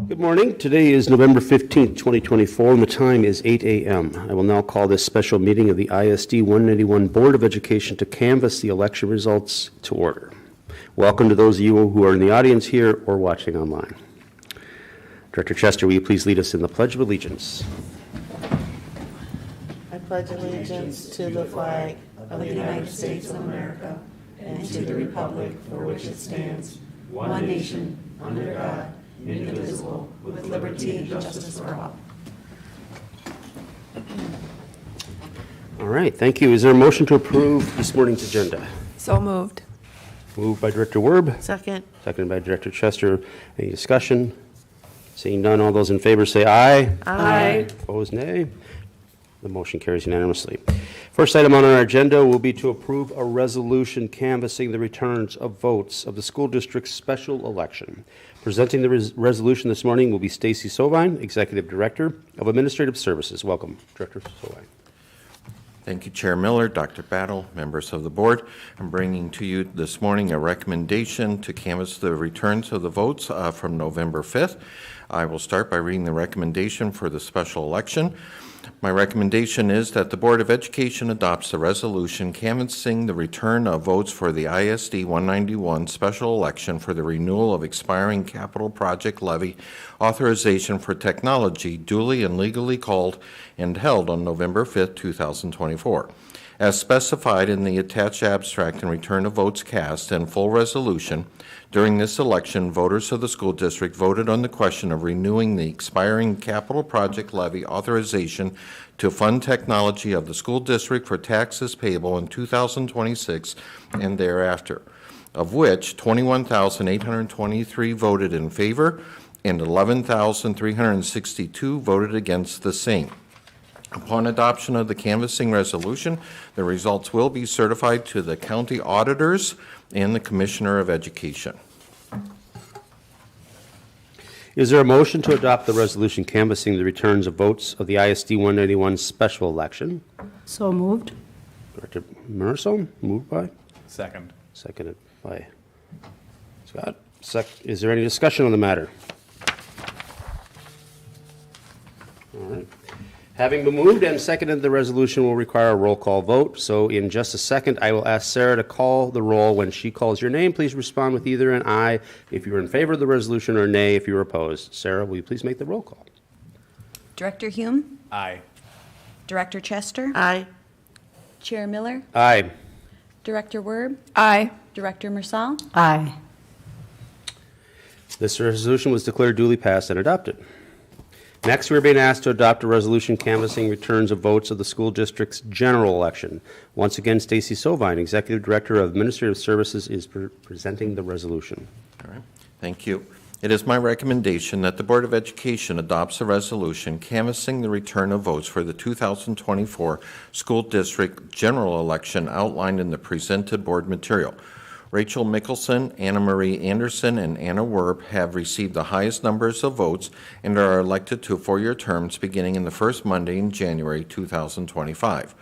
Good morning. Today is November 15th, 2024, and the time is 8 a.m. I will now call this special meeting of the ISD 191 Board of Education to canvass the election results to order. Welcome to those of you who are in the audience here or watching online. Director Chester, will you please lead us in the Pledge of Allegiance? I pledge allegiance to the flag of the United States of America and to the republic for which it stands, one nation, under God, indivisible, with liberty and justice for all. All right, thank you. Is there a motion to approve this morning's agenda? So moved. Moved by Director Werb, Second. seconded by Director Chester. Any discussion? Seeing none, all those in favor say aye. Aye. Opposed, nay. The motion carries unanimously. First item on our agenda will be to approve a resolution canvassing the returns of votes of the school district's special election. Presenting the resolution this morning will be Stacy Sovine, Executive Director of Administrative Services. Welcome, Director Sovine. Thank you, Chair Miller, Dr. Battle, members of the board. I'm bringing to you this morning a recommendation to canvass the returns of the votes from November 5th. I will start by reading the recommendation for the special election. My recommendation is that the Board of Education adopts the resolution canvassing the return of votes for the ISD 191 special election for the renewal of expiring capital project levy authorization for technology duly and legally called and held on November 5th, 2024. As specified in the attached abstract and return of votes cast and full resolution, during this election, voters of the school district voted on the question of renewing the expiring capital project levy authorization to fund technology of the school district for taxes payable in 2026 and thereafter, of which 21,823 voted in favor and 11,362 voted against the same. Upon adoption of the canvassing resolution, the results will be certified to the county auditors and the Commissioner of Education. Is there a motion to adopt the resolution canvassing the returns of votes of the ISD 191 special election? So moved. Director Merso, moved by? Second. Seconded by Scott. Is there any discussion on the matter? All right. Having been moved and seconded, the resolution will require a roll call vote. So in just a second, I will ask Sarah to call the roll. When she calls your name, please respond with either an aye if you're in favor of the resolution or nay if you're opposed. Sarah, will you please make the roll call? Director Hume? Aye. Director Chester? Aye. Chair Miller? Aye. Director Werb? Aye. Director Mersal? Aye. This resolution was declared duly passed and adopted. Next, we're being asked to adopt a resolution canvassing returns of votes of the school district's general election. Once again, Stacy Sovine, Executive Director of Administrative Services, is presenting the resolution. All right. Thank you. It is my recommendation that the Board of Education adopts a resolution canvassing the return of votes for the 2024 school district general election outlined in the presented board material. Rachel Mickelson, Anna Marie Anderson, and Anna Werb have received the highest numbers of votes and are elected to four-year terms beginning in the first Monday in January 2025.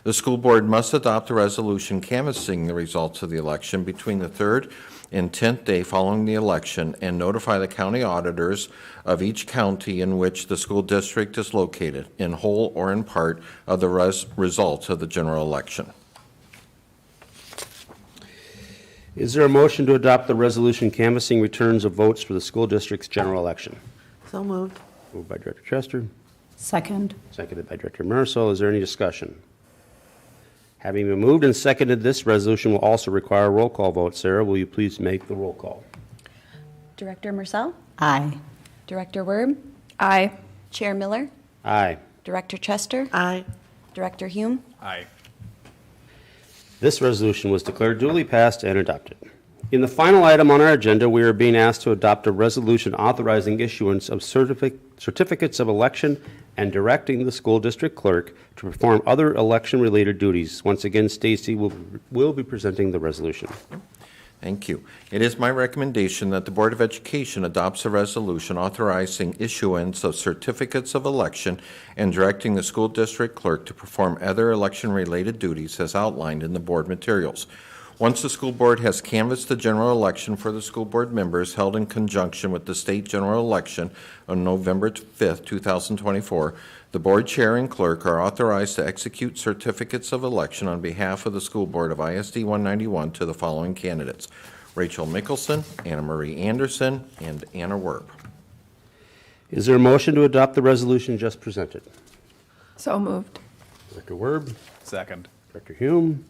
The school board must adopt a resolution canvassing the results of the election between the 3rd and 10th day following the election and notify the county auditors of each county in which the school district is located, in whole or in part, of the results of the general election. Is there a motion to adopt the resolution canvassing returns of votes for the school district's general election? So moved. Moved by Director Chester, Second. seconded by Director Merso. Is there any discussion? Having been moved and seconded, this resolution will also require a roll call vote. Sarah, will you please make the roll call? Director Mersal? Aye. Director Werb? Aye. Chair Miller? Aye. Director Chester? Aye. Director Hume? Aye. This resolution was declared duly passed and adopted. In the final item on our agenda, we are being asked to adopt a resolution authorizing issuance of certificates of election and directing the school district clerk to perform other election-related duties. Once again, Stacy will be presenting the resolution. Thank you. It is my recommendation that the Board of Education adopts a resolution authorizing issuance of certificates of election and directing the school district clerk to perform other election-related duties as outlined in the board materials. Once the school board has canvassed the general election for the school board members held in conjunction with the state general election on November 5th, 2024, the board chair and clerk are authorized to execute certificates of election on behalf of the school board of ISD 191 to the following candidates: Rachel Mickelson, Anna Marie Anderson, and Anna Werb. Is there a motion to adopt the resolution just presented? So moved. Director Werb, Second. Director Hume.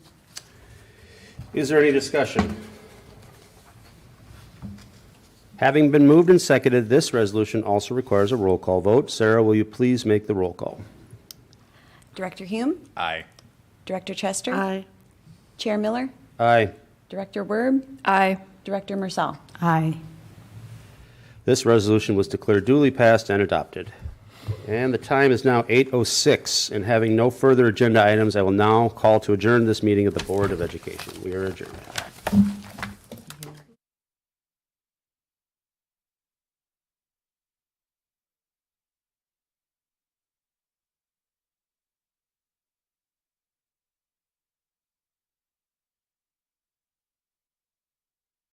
Is there any discussion? Having been moved and seconded, this resolution also requires a roll call vote. Sarah, will you please make the roll call? Director Hume, Aye. Director Chester, Aye. Chair Miller, Aye. Director Werb, Aye. Director Marcel. Aye. This resolution was declared duly passed and adopted. And the time is now 8:06, and having no further agenda items, I will now call to adjourn this meeting of the Board of Education. We are adjourned.